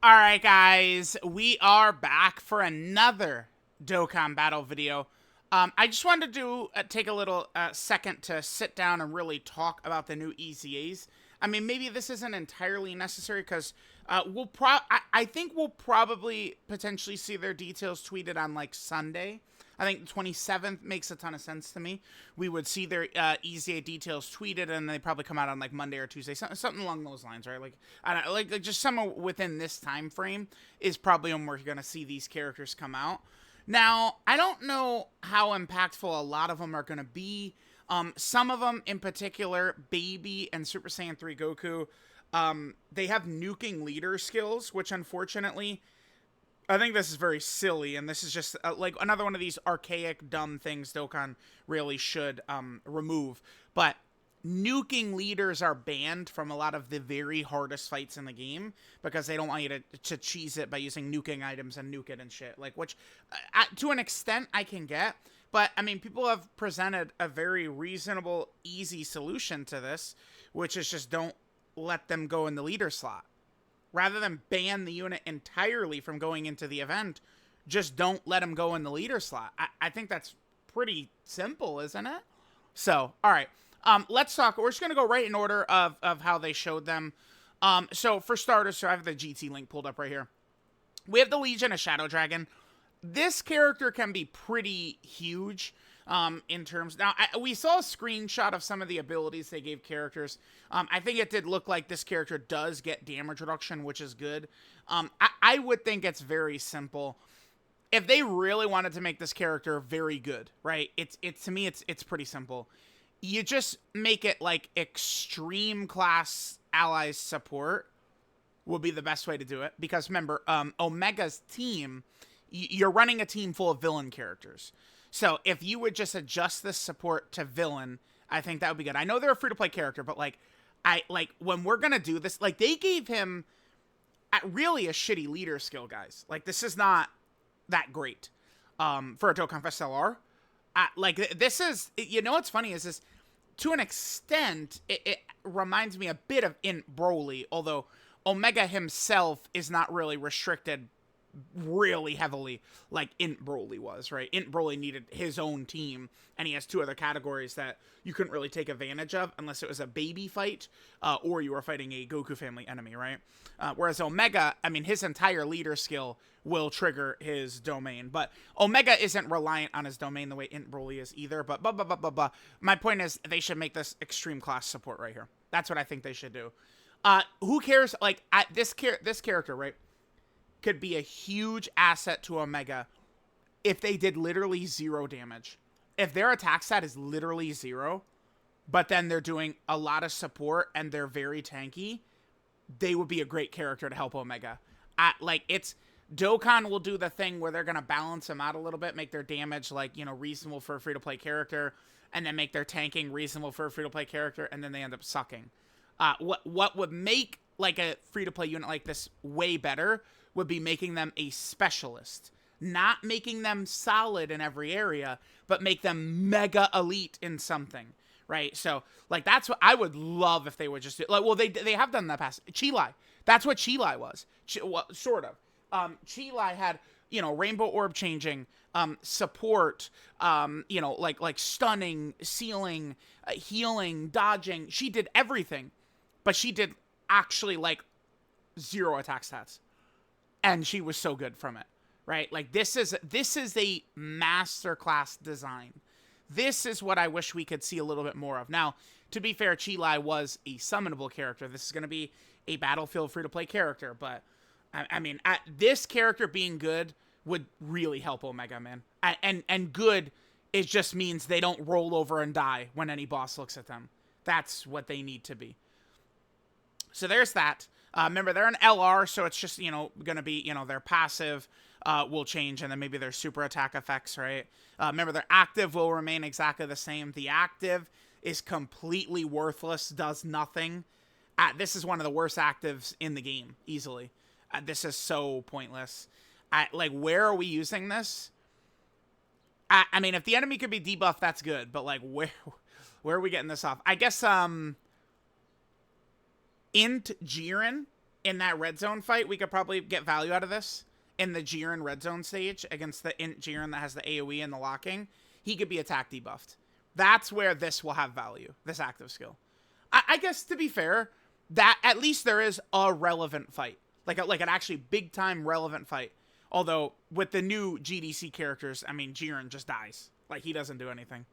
All right, guys, we are back for another Dokkan battle video. I just wanted to take a little second to sit down and really talk about the new EZAs. I mean, maybe this isn't entirely necessary because I think we'll probably potentially see their details tweeted on like Sunday. I think the 27th makes a ton of sense to me. We would see their EZA details tweeted, and they probably come out on like Monday or Tuesday, something along those lines, right? Like, I don't know, like just somewhere within this time frame is probably when we're gonna see these characters come out. Now, I don't know how impactful a lot of them are gonna be. Some of them, in particular, Baby and Super Saiyan 3 Goku, they have nuking leader skills, which unfortunately I think this is very silly, and this is just like another one of these archaic, dumb things Dokkan really should remove. But nuking leaders are banned from a lot of the very hardest fights in the game because they don't want you to cheese it by using nuking items and nuke it and shit. Like, which, to an extent, I can get. But, I mean, people have presented a very reasonable, easy solution to this, which is just don't let them go in the leader slot. Rather than ban the unit entirely from going into the event, just don't let them go in the leader slot. I think that's pretty simple, isn't it? So, all right. Let's talk. We're just going to go right in order of how they showed them. So, for starters, so I have the GT link pulled up right here. We have the Legion of Shadow Dragon. This character can be pretty huge. In terms now, we saw a screenshot of some of the abilities they gave characters. I think it did look like this character does get damage reduction, which is good. I would think it's very simple. If they really wanted to make this character very good, right? It's to me, it's pretty simple. You just make it like extreme class allies support would be the best way to do it, because remember, Omega's team, you're running a team full of villain characters. So if you would just adjust this support to villain, I think that would be good. I know they're a free-to-play character, but like, when we're gonna do this, like they gave him really a shitty leader skill, guys. Like this is not that great for a Dokkan Fest LR. Like this is, you know what's funny is this, to an extent, it reminds me a bit of Int Broly, although Omega himself is not really restricted really heavily like Int Broly was, right? Int Broly needed his own team, and he has two other categories that you couldn't really take advantage of unless it was a baby fight or you were fighting a Goku family enemy, right? Whereas Omega, I mean, his entire leader skill will trigger his domain, but Omega isn't reliant on his domain the way Int Broly is either. But my point is they should make this extreme class support right here. That's what I think they should do. Who cares? Like this character, right, could be a huge asset to Omega if they did literally 0 damage. If their attack stat is literally 0, but then they're doing a lot of support and they're very tanky, they would be a great character to help Omega. Dokkan will do the thing where they're going to balance them out a little bit, make their damage, like, you know, reasonable for a free-to-play character, and then make their tanking reasonable for a free-to-play character, and then they end up sucking. What would make, like, a free-to-play unit like this way better would be making them a specialist. Not making them solid in every area, but make them mega elite in something, right? So, like, that's what I would love if they would just do. Like, well, they have done in the past. Chi-Lai. That's what Chi-Lai was. Well, sort of. Chi-Lai had, you know, rainbow orb changing, support, you know, like stunning, sealing, healing, dodging. She did everything, but she did actually, like, 0 attack stats. And she was so good from it, right? Like this is a masterclass design. This is what I wish we could see a little bit more of. Now, to be fair, Chi-Lai was a summonable character. This is going to be a battlefield free-to-play character, but I mean, this character being good would really help Omega, man. And good, it just means they don't roll over and die when any boss looks at them. That's what they need to be. So there's that. Remember, they're an LR, so it's just, you know, going to be, you know, their passive will change, and then maybe their super attack effects, right? Remember, their active will remain exactly the same. The active is completely worthless, does nothing. This is one of the worst actives in the game, easily. This is so pointless. Like, where are we using this? I mean, if the enemy could be debuffed, that's good, but, like, where are we getting this off? I guess, Int Jiren in that red zone fight, we could probably get value out of this. In the Jiren red zone stage against the Int Jiren that has the AoE and the locking, he could be attack debuffed. That's where this will have value, this active skill. I guess, to be fair, that at least there is a relevant fight. Like an actually big-time relevant fight. Although, with the new GDC characters, I mean, Jiren just dies. Like, he doesn't do anything.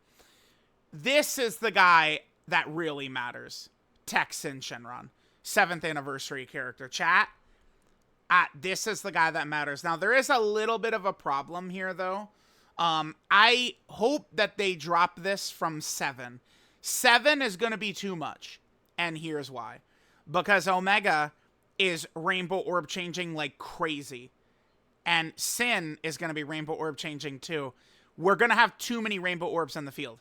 This is the guy that really matters. Tech Sin Shenron. 7th anniversary character. Chat, this is the guy that matters. Now, there is a little bit of a problem here, though. I hope that they drop this from 7. 7 is going to be too much. And here's why. Because Omega is Rainbow Orb changing like crazy. And Sin is going to be Rainbow Orb changing too. We're going to have too many Rainbow Orbs on the field.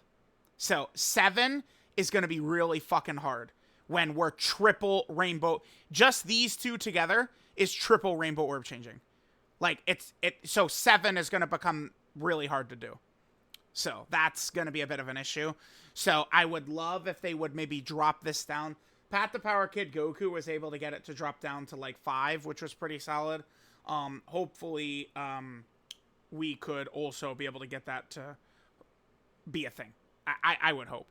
So 7 is going to be really fucking hard when we're triple Rainbow. Just these two together is triple Rainbow Orb changing. Like, so 7 is going to become really hard to do. So that's going to be a bit of an issue. So I would love if they would maybe drop this down. Pat the Power Kid Goku was able to get it to drop down to like 5, which was pretty solid. Hopefully, we could also be able to get that to be a thing. I would hope.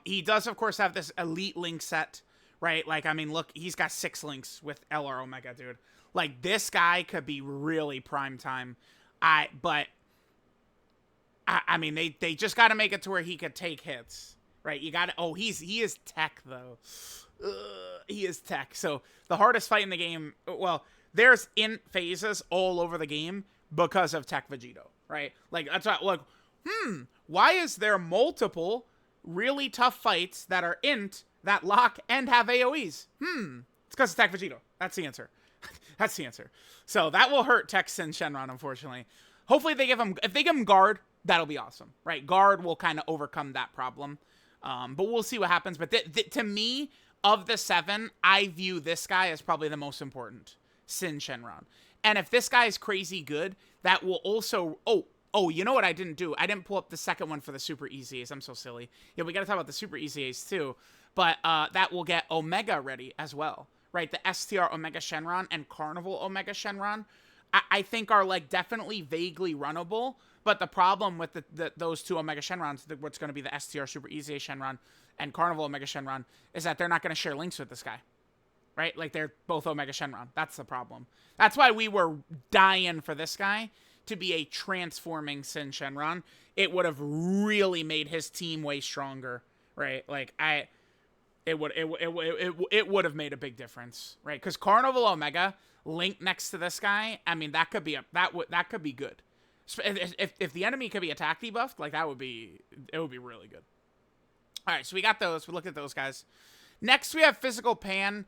He does, of course, have this Elite Link set, right? Like, I mean, look, he's got 6 links with LR Omega, dude. Like, this guy could be really prime time. I mean, they just got to make it to where he could take hits, right? You got to, he is tech, though. He is tech. So, the hardest fight in the game, well, there's int phases all over the game because of Tech Vegito, right? Like, that's why, like, why is there multiple really tough fights that are int, that lock, and have AoEs? It's because of Tech Vegito. That's the answer. That's the answer. So, that will hurt Tech Sin Shenron, unfortunately. Hopefully, if they give him guard, that'll be awesome, right? Guard will kind of overcome that problem. But we'll see what happens. But to me, of the 7, I view this guy as probably the most important. Sin Shenron. And if this guy is crazy good, that will also... Oh, you know what I didn't do? I didn't pull up the second one for the Super EZAs. I'm so silly. Yeah, we got to talk about the Super EZAs too. But that will get Omega ready as well, right? The STR Omega Shenron and Carnival Omega Shenron, I think are like definitely vaguely runnable. But the problem with those two Omega Shenrons, what's going to be the STR Super EZA Shenron and Carnival Omega Shenron, is that they're not going to share links with this guy. Right? Like, they're both Omega Shenron. That's the problem. That's why we were dying for this guy to be a transforming Sin Shenron. It would have really made his team way stronger, right? Like, it would have made a big difference, right? Because Carnival Omega linked next to this guy, I mean, that could be good. If the enemy could be attack debuffed, like, it would be really good. All right, so we got those. We looked at those guys. Next, we have Physical Pan.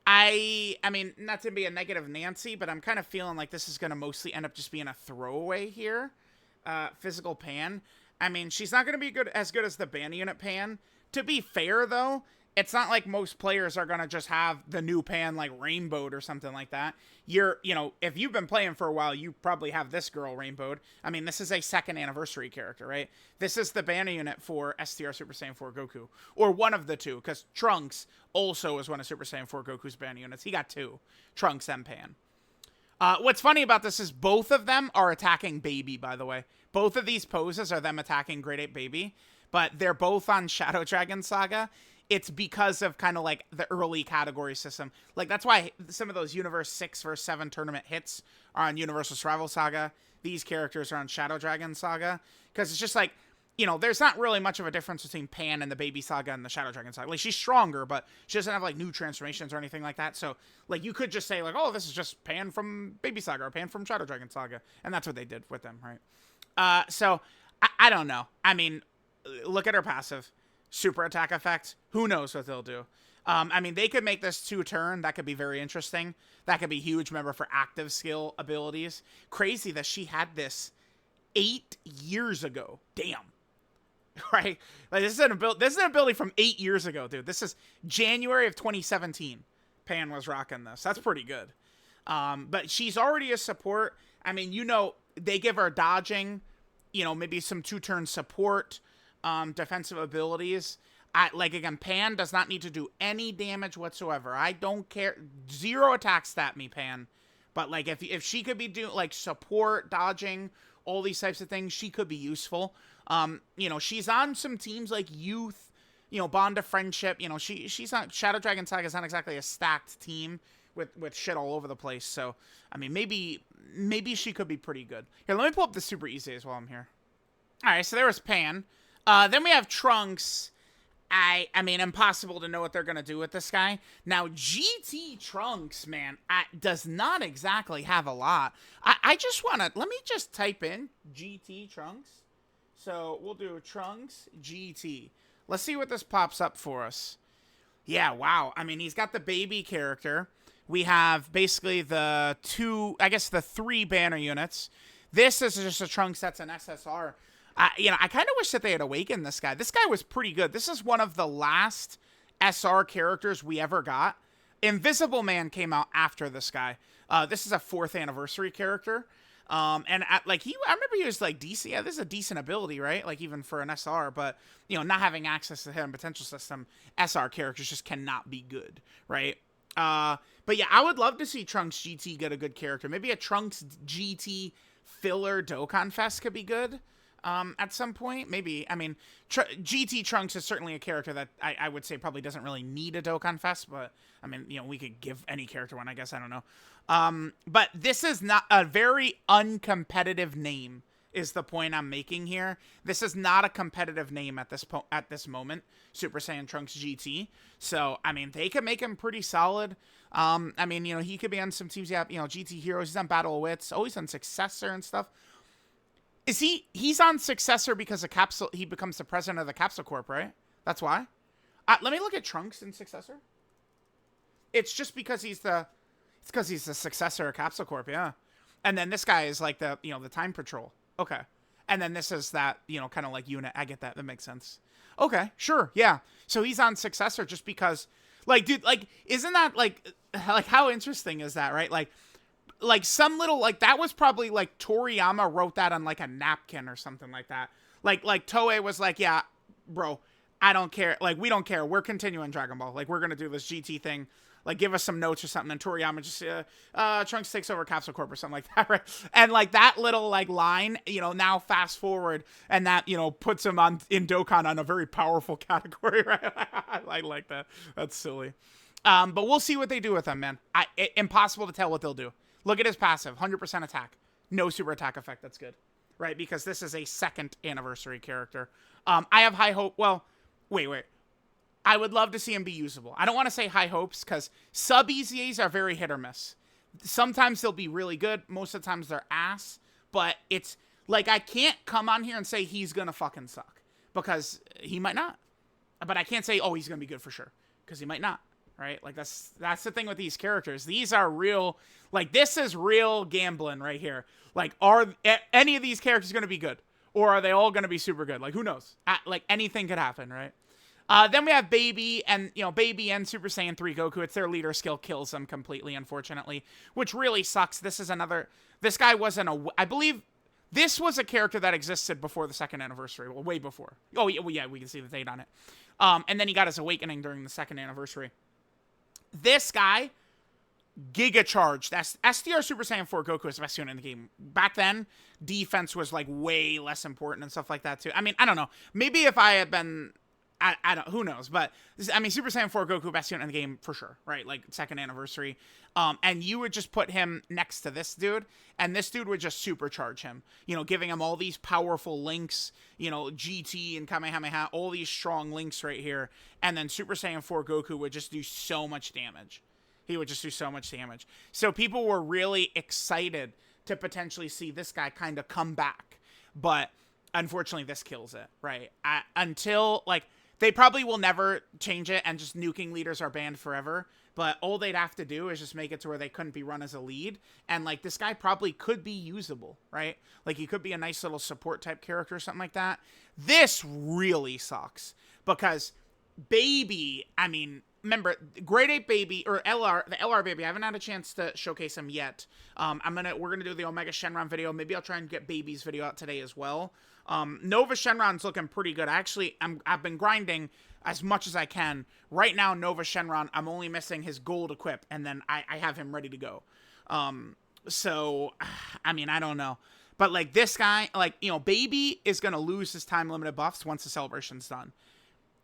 I mean, not to be a negative Nancy, but I'm kind of feeling like this is going to mostly end up just being a throwaway here. Physical Pan. I mean, she's not going to be as good as the Ban Unit Pan. To be fair, though, it's not like most players are going to just have the new Pan, like, rainbowed or something like that. If you've been playing for a while, you probably have this girl rainbowed. I mean, this is a 2nd anniversary character, right? This is the Ban Unit for STR Super Saiyan 4 Goku. Or one of the two, because Trunks also is one of Super Saiyan 4 Goku's Ban Units. He got 2. Trunks and Pan. What's funny about this is both of them are attacking Baby, by the way. Both of these poses are them attacking Great Ape Baby. But they're both on Shadow Dragon Saga. It's because of kind of like the early category system. Like, that's why some of those Universe 6 vs 7 tournament hits are on Universal Survival Saga. These characters are on Shadow Dragon Saga. Because it's just like, there's not really much of a difference between Pan and the Baby Saga and the Shadow Dragon Saga. Like, she's stronger, but she doesn't have, like, new transformations or anything like that. So, like, you could just say, like, oh, this is just Pan from Baby Saga or Pan from Shadow Dragon Saga. And that's what they did with them, right? So, I don't know. I mean, look at her passive. Super attack effect. Who knows what they'll do? I mean, they could make this 2-turn. That could be very interesting. That could be huge, remember, for active skill abilities. Crazy that she had this 8 years ago. Damn. Right? Like, this is an ability from 8 years ago, dude. This is January of 2017. Pan was rocking this. That's pretty good. But she's already a support. I mean, they give her dodging, maybe some 2-turn support. Defensive abilities. Like, again, Pan does not need to do any damage whatsoever. I don't care. 0 attack stat me, Pan. But, like, if she could be doing, like, support, dodging, all these types of things, she could be useful. You know, she's on some teams like Youth, you know, Bond of Friendship. You know, she's not, Shadow Dragon Saga is not exactly a stacked team with shit all over the place. So, I mean, maybe she could be pretty good. Here, let me pull up the Super Easy while I'm here. All right, so there was Pan. Then we have Trunks. I mean, impossible to know what they're going to do with this guy. Now, GT Trunks, man, does not exactly have a lot. I just want to, let me just type in GT Trunks. So, we'll do Trunks GT. Let's see what this pops up for us. Yeah, wow. I mean, he's got the baby character. We have basically the 3 banner units. This is just a Trunks that's an SSR. You know, I kind of wish that they had awakened this guy. This guy was pretty good. This is one of the last SR characters we ever got. Invisible Man came out after this guy. This is a 4th anniversary character. I remember he was like decent. Yeah, this is a decent ability, right? Like even for an SR, but you know, not having access to hidden potential system, SR characters just cannot be good, right? But yeah, I would love to see Trunks GT get a good character. Maybe a Trunks GT filler Dokkan Fest could be good. At some point, maybe. I mean, GT Trunks is certainly a character that I would say probably doesn't really need a Dokkan Fest, but I mean, you know, we could give any character one, I guess. I don't know. But this is not a very uncompetitive name, is the point I'm making here. This is not a competitive name at this moment, Super Saiyan Trunks GT. So, I mean, they could make him pretty solid. I mean, you know, he could be on some teams. Yeah, you know, GT Heroes. He's on Battle of Wits. Oh, he's on Successor and stuff. Is he's on Successor because he becomes the president of the Capsule Corp, right? That's why. Let me look at Trunks in Successor. It's just because he's the successor of Capsule Corp, yeah. And then this guy is like the Time Patrol. Okay. And then this is that, you know, kind of like unit. I get that. That makes sense. Okay, sure. Yeah. So he's on Successor just because, like, dude, like, isn't that like how interesting is that, right? Like some little, like, that was probably like Toriyama wrote that on like a napkin or something like that. Like Toei was like, yeah, bro, I don't care. Like, we don't care. We're continuing Dragon Ball. Like, we're going to do this GT thing. Like, give us some notes or something. And Toriyama just, Trunks takes over Capsule Corp or something like that, right? And like that little like line, you know, now fast forward and that, you know, puts him in Dokkan on a very powerful category, right? I like that. That's silly. But we'll see what they do with him, man. Impossible to tell what they'll do. Look at his passive, 100% attack. No super attack effect, that's good. Right, because this is a 2nd anniversary character. I have high hope, well, wait. I would love to see him be usable. I don't want to say high hopes, because sub-EZAs are very hit or miss. Sometimes they'll be really good, most of the times they're ass, but it's, like, I can't come on here and say he's gonna fucking suck, because he might not. But I can't say, oh, he's gonna be good for sure, because he might not. Right? Like, that's the thing with these characters. These are real, like, this is real gambling right here. Like, are any of these characters going to be good? Or are they all going to be super good? Like, who knows? Like, anything could happen, right? Then we have Baby and Super Saiyan 3 Goku. It's their leader skill kills them completely, unfortunately, which really sucks. This guy wasn't I believe this was a character that existed before the 2nd anniversary. Well, way before. Oh, yeah, we can see the date on it. And then he got his awakening during the 2nd anniversary. This guy, Giga Charge. That's SDR Super Saiyan 4 Goku is the best unit in the game. Back then, defense was like way less important and stuff like that too. I mean, I don't know. Maybe if I had been, I don't, who knows? But I mean, Super Saiyan 4 Goku, best unit in the game for sure, right? Like 2nd anniversary. And you would just put him next to this dude, and this dude would just supercharge him. You know, giving him all these powerful links. You know, GT and Kamehameha, all these strong links right here. And then Super Saiyan 4 Goku would just do so much damage. He would just do so much damage. So people were really excited to potentially see this guy kind of come back. But unfortunately, this kills it, right? Until, like, they probably will never change it and just nuking leaders are banned forever. But all they'd have to do is just make it to where they couldn't be run as a lead. And, like, this guy probably could be usable, right? Like, he could be a nice little support type character or something like that. This really sucks. Because Baby, I mean, remember, Grade 8 Baby, or the LR Baby, I haven't had a chance to showcase him yet. We're gonna do the Omega Shenron video. Maybe I'll try and get Baby's video out today as well. Nova Shenron's looking pretty good. Actually, I've been grinding. as much as I can. Right now, Nova Shenron, I'm only missing his gold equip, and then I have him ready to go. So, I mean, I don't know. But, like, this guy, like, you know, Baby is going to lose his time-limited buffs once the celebration's done.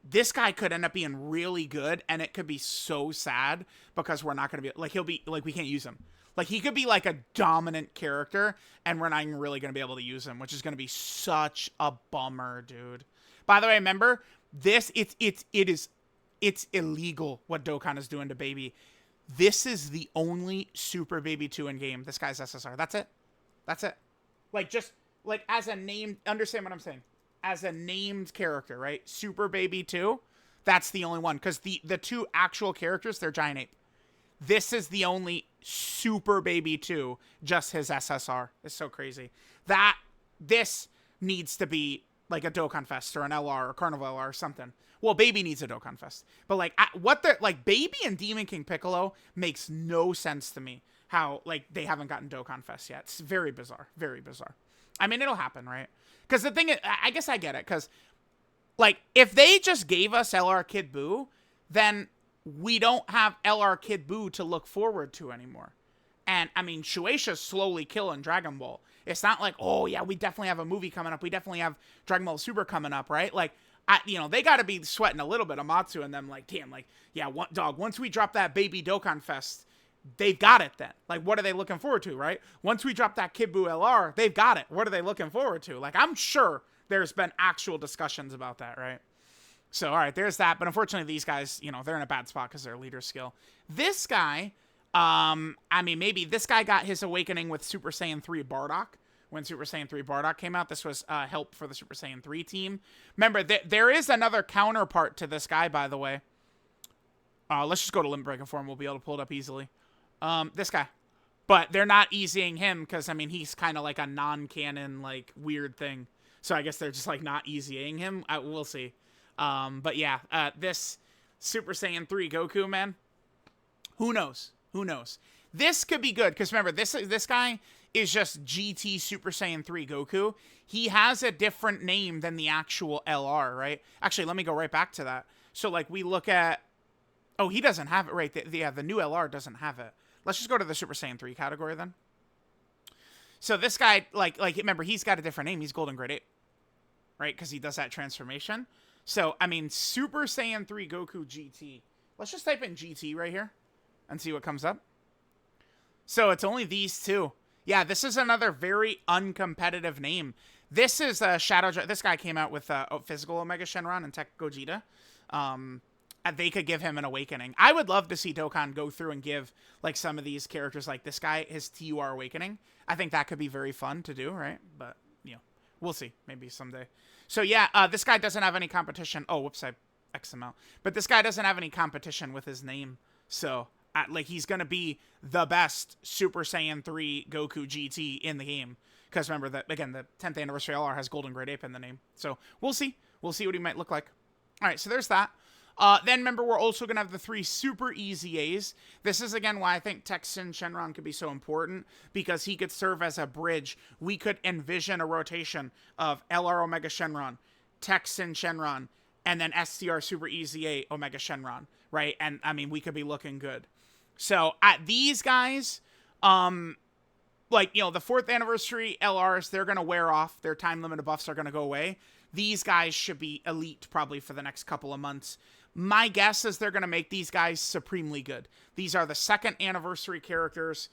This guy could end up being really good, and it could be so sad because we're not going to be, like, he'll be, like, we can't use him. Like, he could be, like, a dominant character, and we're not even really going to be able to use him, which is going to be such a bummer, dude. By the way, remember, this, it's illegal what Dokkan is doing to Baby. This is the only Super Baby 2 in game. This guy's SSR. That's it. That's it. Like, just, like, as a name, understand what I'm saying? As a named character, right? Super Baby 2, that's the only one. Because the two actual characters, they're Giant Ape. This is the only Super Baby 2, just his SSR. It's so crazy. This needs to be, like, a Dokkan Fest, or an LR, or Carnival LR, or something. Well, Baby needs a Dokkan Fest. But, like, Baby and Demon King Piccolo makes no sense to me. How, like, they haven't gotten Dokkan Fest yet. It's very bizarre. Very bizarre. I mean, it'll happen, right? Because the thing is, I guess I get it. Because, like, if they just gave us LR Kid Buu, then we don't have LR Kid Buu to look forward to anymore. And, I mean, Shueisha's slowly killing Dragon Ball. It's not like, oh, yeah, we definitely have a movie coming up. We definitely have Dragon Ball Super coming up, right? Like, you know, they got to be sweating a little bit, Amatsu and them, like, damn, like, yeah, once we drop that Baby Dokkan Fest, they've got it then. Like, what are they looking forward to, right? Once we drop that Kid Buu LR, they've got it. What are they looking forward to? Like, I'm sure there's been actual discussions about that, right? So, all right, there's that. But unfortunately, these guys, you know, they're in a bad spot because they're leader skill. This guy, I mean, maybe this guy got his awakening with Super Saiyan 3 Bardock. When Super Saiyan 3 Bardock came out, this was help for the Super Saiyan 3 team. Remember, there is another counterpart to this guy, by the way. Let's just go to Limit Breaking Form. We'll be able to pull it up easily. This guy. But they're not easying him because, I mean, he's kind of like a non-canon, like, weird thing. So I guess they're just, like, not easying him. We'll see. But yeah, this Super Saiyan 3 Goku, man, who knows? Who knows? This could be good because, remember, this guy is just GT Super Saiyan 3 Goku. He has a different name than the actual LR, right? Actually, let me go right back to that. So, like, we look at... Oh, he doesn't have it, right? The new LR doesn't have it. Let's just go to the Super Saiyan 3 category then. So this guy, like remember, he's got a different name. He's Golden Grade 8, right? Because he does that transformation. So, I mean, Super Saiyan 3 Goku GT. Let's just type in GT right here and see what comes up. So it's only these two. Yeah, this is another very uncompetitive name. This is Shadow... This guy came out with Physical Omega Shenron and Tech Gogeta. They could give him an awakening. I would love to see Dokkan go through and give, like, some of these characters, like this guy, his TUR awakening. I think that could be very fun to do, right? But, you know, we'll see. Maybe someday. So, yeah, this guy doesn't have any competition. Oh, whoops, I X'd him out. But this guy doesn't have any competition with his name. So, like, he's going to be the best Super Saiyan 3 Goku GT in the game. Because remember that, again, the 10th anniversary LR has Golden Grade Ape in the name. So, we'll see. We'll see what he might look like. All right, so there's that. Then remember, we're also going to have the 3 Super EZAs. This is, again, why I think Texan Shenron could be so important, because he could serve as a bridge. We could envision a rotation of LR Omega Shenron, Texan Shenron, and then STR Super EZA Omega Shenron, right? And, I mean, we could be looking good. So, at these guys, like, you know, the 4th anniversary LRs, they're going to wear off. Their time-limited buffs are going to go away. These guys should be elite probably for the next couple of months. My guess is they're going to make these guys supremely good. These are the 2nd anniversary characters.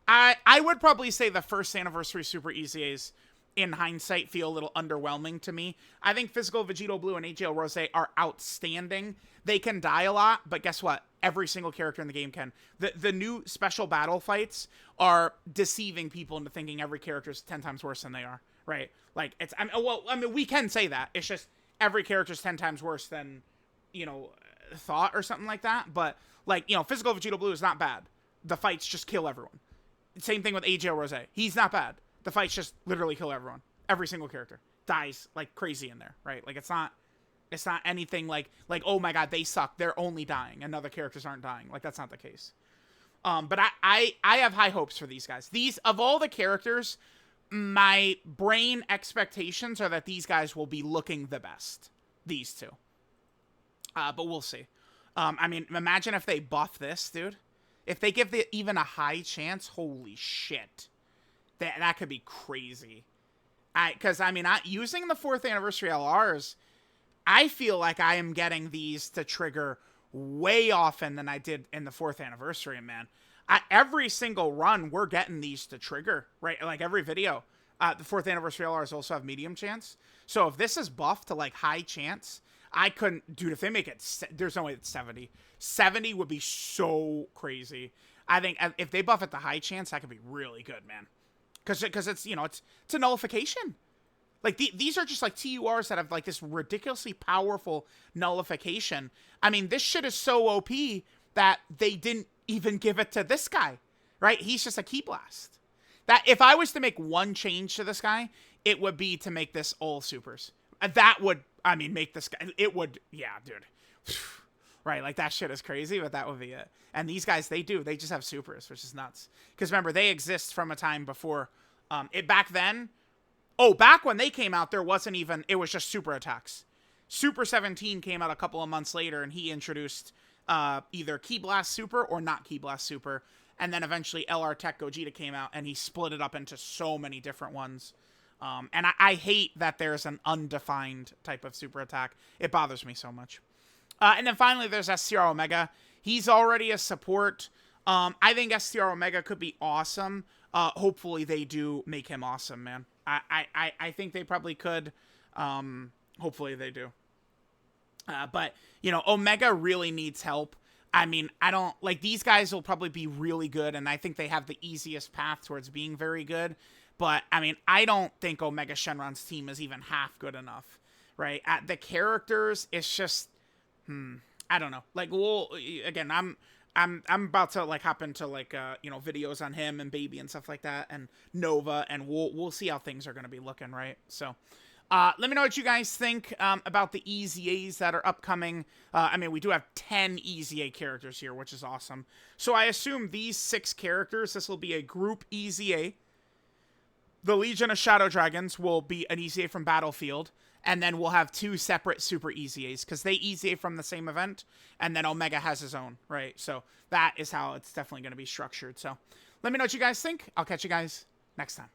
I would probably say the 1st anniversary Super EZAs, in hindsight, feel a little underwhelming to me. I think Physical Vegito Blue and AGL Rose are outstanding. They can die a lot, but guess what? Every single character in the game can. The new special battle fights are deceiving people into thinking every character is 10 times worse than they are, right? Like, it's... I mean, we can say that. It's just every character is 10 times worse than... you know, thought or something like that. But, like, you know, Physical Vegeta Blue is not bad. The fights just kill everyone. Same thing with AGL Rose. He's not bad. The fights just literally kill everyone. Every single character dies like crazy in there, right? Like, it's not anything like, oh my god, they suck. They're only dying and other characters aren't dying. Like, that's not the case. But I have high hopes for these guys. These, of all the characters, my brain expectations are that these guys will be looking the best. These two. But we'll see. I mean, imagine if they buff this, dude. If they give it even a high chance, holy shit. That could be crazy. Because, I mean, using the 4th anniversary LRs, I feel like I am getting these to trigger way often than I did in the 4th anniversary, man. Every single run, we're getting these to trigger, right? Like, every video. The 4th anniversary LRs also have medium chance. So if this is buffed to, like, high chance, I couldn't... Dude, if they make it... There's no way it's 70. 70 would be so crazy. I think if they buff it to high chance, that could be really good, man. Because it's, you know, it's a nullification. Like, these are just, like, TURs that have, like, this ridiculously powerful nullification. I mean, this shit is so OP that they didn't even give it to this guy, right? He's just a Ki Blast. That, if I was to make one change to this guy, it would be to make this all supers. That would, I mean, make this guy, it would, yeah, dude. Right, like, that shit is crazy, but that would be it. And these guys, they just have supers, which is nuts. Because remember, they exist from a time before, back then, back when they came out, there wasn't even, it was just super attacks. Super 17 came out a couple of months later, and he introduced either Ki Blast Super or not Ki Blast Super. And then eventually LR Tech Gogeta came out, and he split it up into so many different ones. And I hate that there's an undefined type of super attack. It bothers me so much. And then finally, there's STR Omega. He's already a support. I think STR Omega could be awesome. Hopefully, they do make him awesome, man. I think they probably could. Hopefully, they do. But, you know, Omega really needs help. I mean, I don't... Like, these guys will probably be really good, and I think they have the easiest path towards being very good. But, I mean, I don't think Omega Shenron's team is even half good enough, right? The characters, it's just... I don't know. Like, again, I'm about to, like, hop into, like, you know, videos on him and Baby and stuff like that, and Nova, and we'll see how things are going to be looking, right? So... let me know what you guys think about the EZAs that are upcoming. I mean, we do have 10 EZA characters here, which is awesome. So I assume these 6 characters, this will be a group EZA. The Legion of Shadow Dragons will be an EZA from Battlefield. And then we'll have 2 separate Super EZAs, because they EZA from the same event. And then Omega has his own, right? So that is how it's definitely going to be structured. So let me know what you guys think. I'll catch you guys next time.